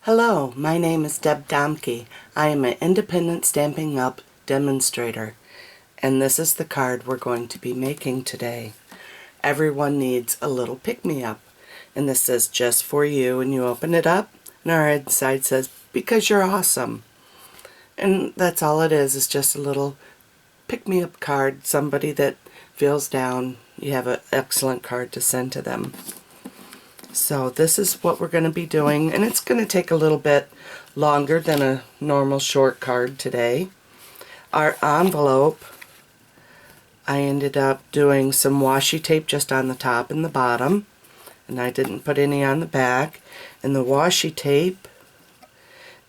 Hello, my name is Deb Domke. I am an independent Stampin' Up! Demonstrator, and this is the card we're going to be making today. Everyone needs a little pick-me-up, and this says just for you, and you open it up, and our inside says, because you're awesome. And that's all it is just a little pick-me-up card, somebody that feels down. You have an excellent card to send to them. So this is what we're going to be doing, and it's going to take a little bit longer than a normal short card today. Our envelope, I ended up doing some washi tape just on the top and the bottom, and I didn't put any on the back. And the washi tape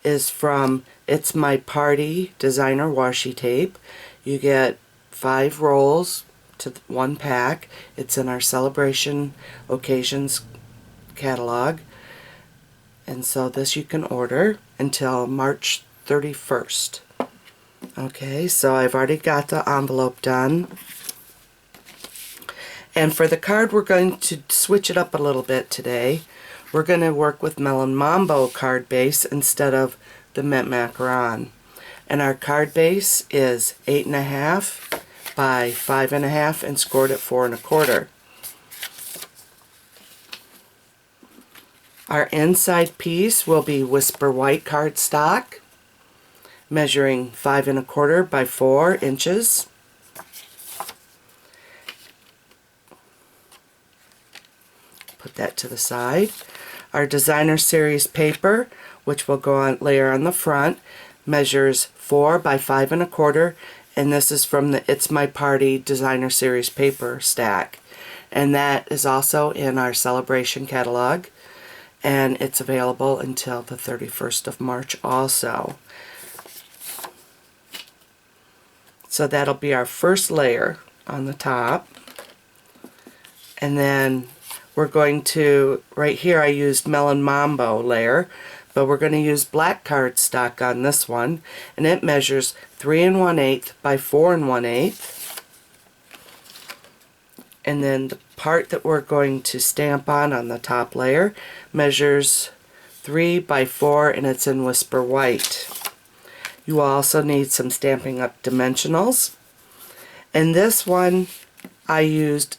is from It's My Party designer washi tape. You get 5 rolls to 1 pack. It's in our celebration occasions catalog, and so this you can order until March 31st. Okay, so I've already got the envelope done, and for the card we're going to switch it up a little bit today. We're going to work with Melon Mambo card base instead of the Macaron, and our card base is 8.5 by 5.5 and scored at 4 1/4. Our inside piece will be Whisper White Cardstock, measuring 5 1/4 by 4 inches. Put that to the side. Our designer series paper, which will go on layer on the front, measures 4 by 5 1/4, and this is from the It's My Party designer series paper stack, and that is also in our celebration catalog. And it's available until the 31st of March also. So that'll be our first layer on the top. And then we're going to, right here I used Melon Mambo layer, but we're going to use black cardstock on this one. And it measures 3 1/8 by 4 1/8. And then the part that we're going to stamp on the top layer measures 3 by 4, and it's in Whisper White. You will also need some Stampin' Up! Dimensionals. And this one I used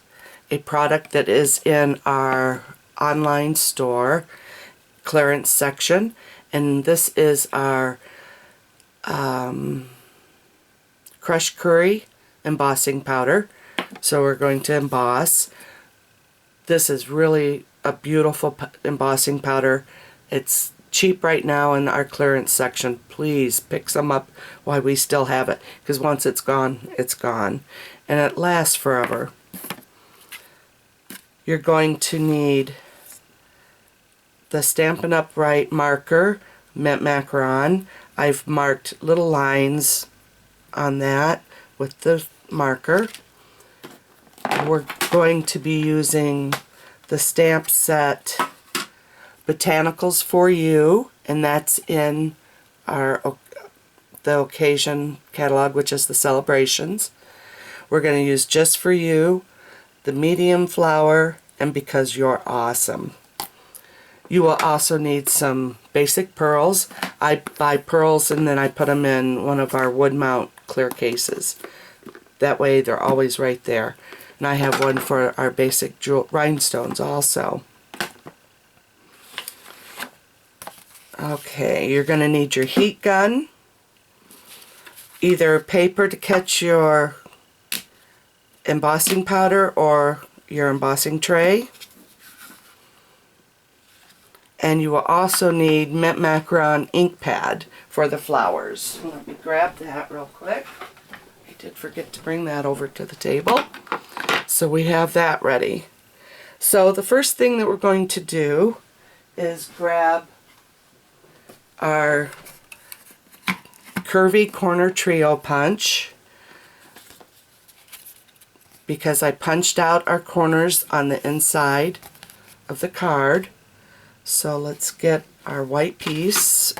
a product that is in our online store clearance section, and this is our crushed curry embossing powder. So we're going to emboss. This is really a beautiful embossing powder. It's cheap right now in our clearance section. Please pick some up while we still have it, because once it's gone, it's gone. And it lasts forever. You're going to need the Stampin' Up! Right marker, Macaron. I've marked little lines on that with the marker. We're going to be using the stamp set Botanicals for You, and that's in our the occasion catalog, which is the celebrations. We're going to use Just for You, the medium flower, and Because You're Awesome. You will also need some basic pearls. I buy pearls and then I put them in one of our wood mount clear cases. That way they're always right there. And I have one for our basic jewel rhinestones also. Okay, you're going to need your heat gun, either paper to catch your embossing powder or your embossing tray. And you will also need Macaron ink pad for the flowers. Let me grab that real quick. I did forget to bring that over to the table. So we have that ready. So the first thing that we're going to do is grab our Curvy Corner Trio punch, because I punched out our corners on the inside of the card. So let's get our white piece,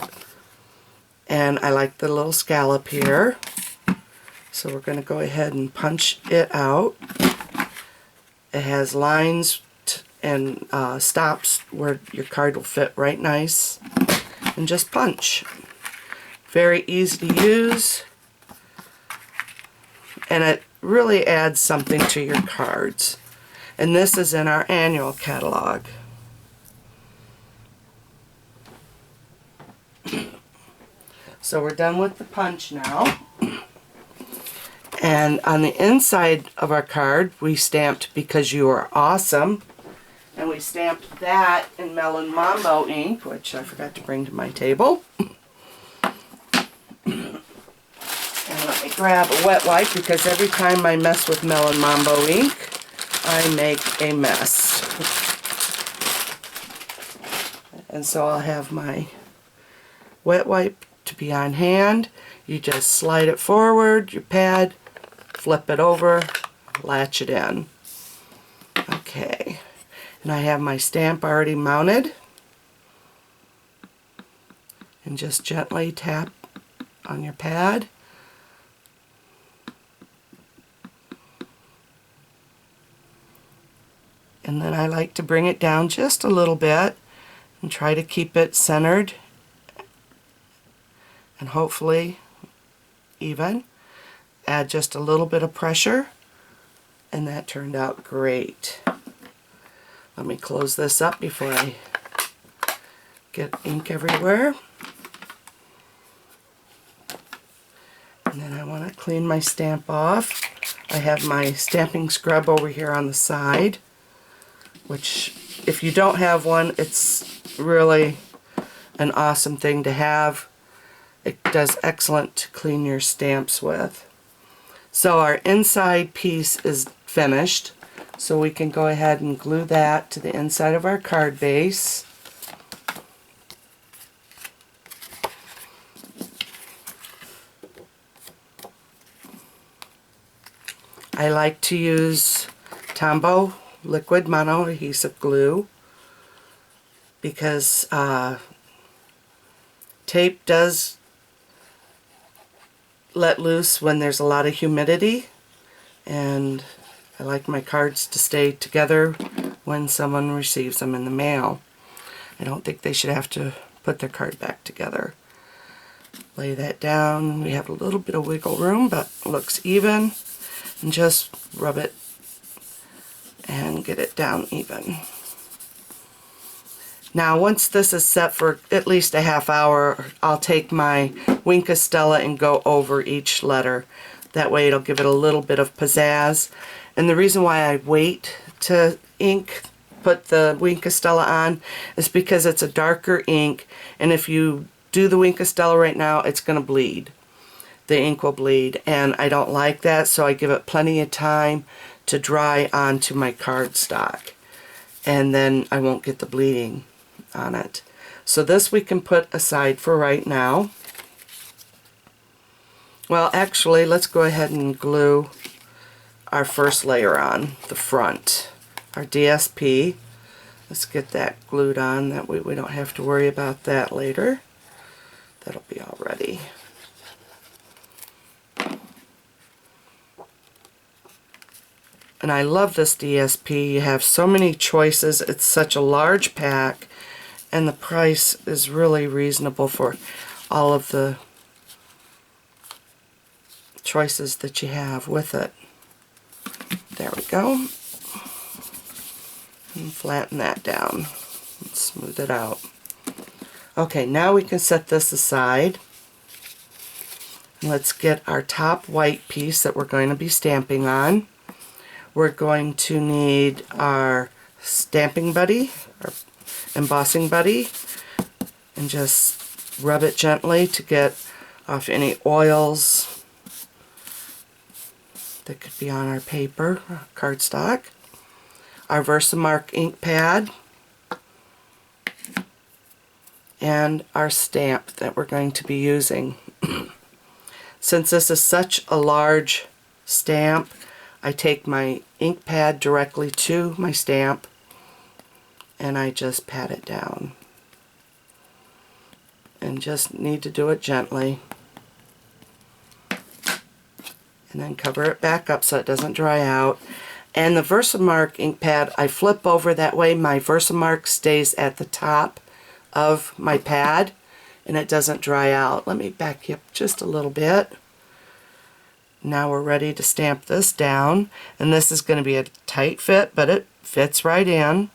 and I like the little scallop here. So we're going to go ahead and punch it out. It has lines and stops where your card will fit right nice. and just punch. Very easy to use, and it really adds something to your cards. And this is in our annual catalog. So we're done with the punch now. And on the inside of our card, we stamped "Because You Are Awesome." And we stamped that in Melon Mambo ink, which I forgot to bring to my table. And let me grab a wet wipe, because every time I mess with Melon Mambo ink, I make a mess. And so I'll have my wet wipe to be on hand. You just slide it forward, your pad, flip it over, latch it in. Okay, and I have my stamp already mounted. And just gently tap on your pad. And then I like to bring it down just a little bit and try to keep it centered and hopefully even. Add just a little bit of pressure, and that turned out great. Let me close this up before I get ink everywhere. And then I want to clean my stamp off. I have my stamping scrub over here on the side, which if you don't have one, it's really an awesome thing to have. It does excellent to clean your stamps with. So our inside piece is finished, so we can go ahead and glue that to the inside of our card base. I like to use Tombow liquid mono adhesive glue because tape does let loose when there's a lot of humidity, and I like my cards to stay together when someone receives them in the mail. I don't think they should have to put their card back together. Lay that down. We have a little bit of wiggle room, but it looks even, and just rub it and get it down even. Now once this is set for at least a half hour, I'll take my Stella and go over each letter. That way it'll give it a little bit of pizzazz. And the reason why I wait to put the Stella on is because it's a darker ink, and if you do the Stella right now, it's going to bleed. The ink will bleed, and I don't like that, so I give it plenty of time to dry onto my cardstock, and then I won't get the bleeding on it. So this we can put aside for right now. Well, actually, let's go ahead and glue our first layer on the front, our DSP. Let's get that glued on, that way we don't have to worry about that later. That'll be all ready. And I love this DSP. You have so many choices. It's such a large pack, and the price is really reasonable for all of the choices that you have with it. There we go. And flatten that down and smooth it out. Okay, now we can set this aside. Let's get our top white piece that we're going to be stamping on. We're going to need our stamping buddy, our embossing buddy, and just rub it gently to get off any oils that could be on our paper, cardstock. Our Versamark ink pad, and our stamp that we're going to be using. Since this is such a large stamp, I take my ink pad directly to my stamp and I just pat it down. And just need to do it gently. And then cover it back up so it doesn't dry out. And the Versamark ink pad, I flip over, that way my Versamark stays at the top of my pad and it doesn't dry out. Let me back you up just a little bit. Now we're ready to stamp this down, and this is going to be a tight fit, but it fits right in.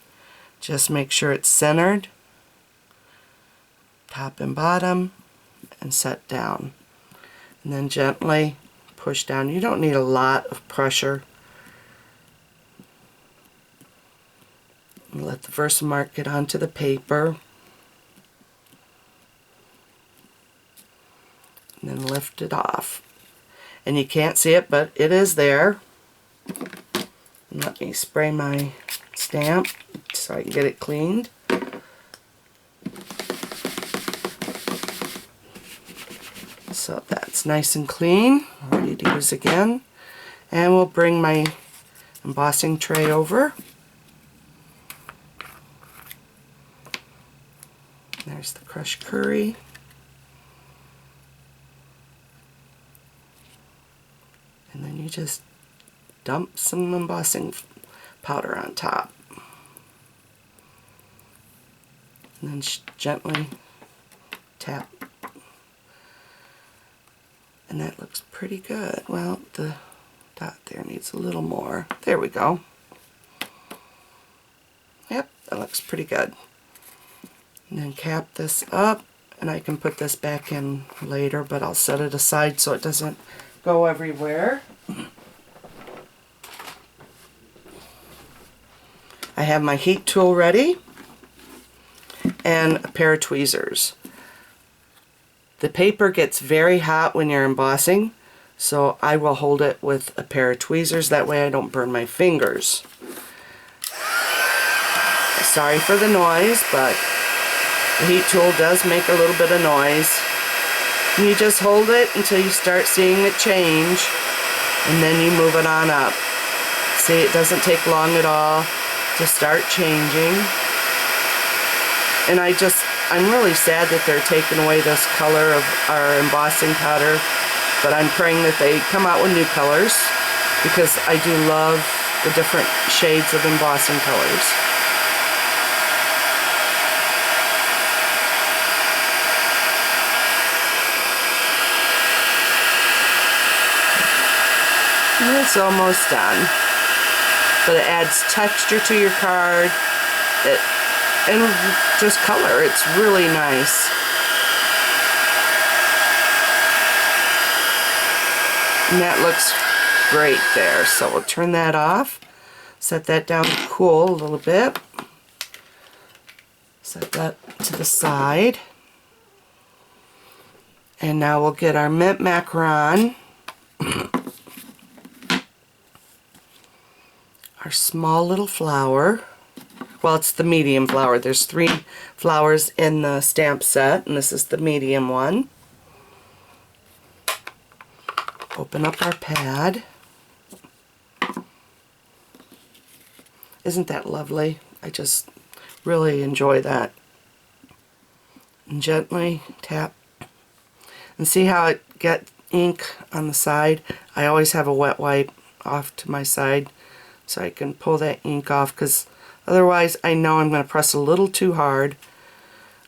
Just make sure it's centered, top and bottom, and set down. And then gently push down. You don't need a lot of pressure. And let the Versamark get onto the paper. And then lift it off. And you can't see it, but it is there. And let me spray my stamp so I can get it cleaned. So that's nice and clean, ready to use again. And we'll bring my embossing tray over. There's the crushed curry. And then you just dump some embossing powder on top. And then gently tap. And that looks pretty good. Well, the dot there needs a little more. There we go. Yep, that looks pretty good. And then cap this up, and I can put this back in later, but I'll set it aside so it doesn't go everywhere. I have my heat tool ready and a pair of tweezers. The paper gets very hot when you're embossing, so I will hold it with a pair of tweezers. That way I don't burn my fingers. Sorry for the noise, but the heat tool does make a little bit of noise. And you just hold it until you start seeing it change, and then you move it on up. See, it doesn't take long at all to start changing. And I'm really sad that they're taking away this color of our embossing powder, but I'm praying that they come out with new colors, because I do love the different shades of embossing colors. And it's almost done. But it adds texture to your card, and just color. It's really nice. And that looks great there. So we'll turn that off, set that down to cool a little bit. Set that to the side. And now we'll get our mint macaron. Our small little flower. Well, it's the medium flower. There's 3 flowers in the stamp set, and this is the medium one. Open up our pad. Isn't that lovely? I just really enjoy that. And gently tap. And see how it gets ink on the side? I always have a wet wipe off to my side so I can pull that ink off, because otherwise I know I'm going to press a little too hard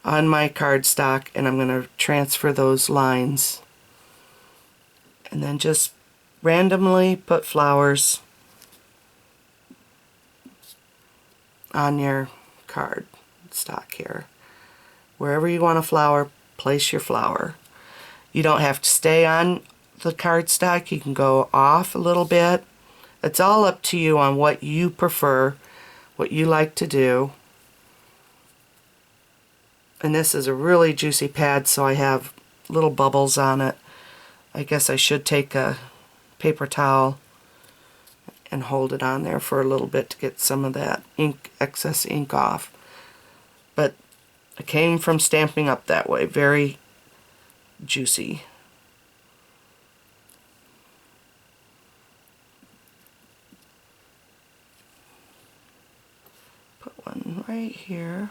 on my cardstock, and I'm going to transfer those lines. And then just randomly put flowers on your cardstock here. Wherever you want a flower, place your flower. You don't have to stay on the cardstock. You can go off a little bit. It's all up to you on what you prefer, what you like to do. And this is a really juicy pad, so I have little bubbles on it. I guess I should take a paper towel and hold it on there for a little bit to get some of that ink, excess ink off. But it came from Stampin' Up! That way. Very juicy. Put one right here.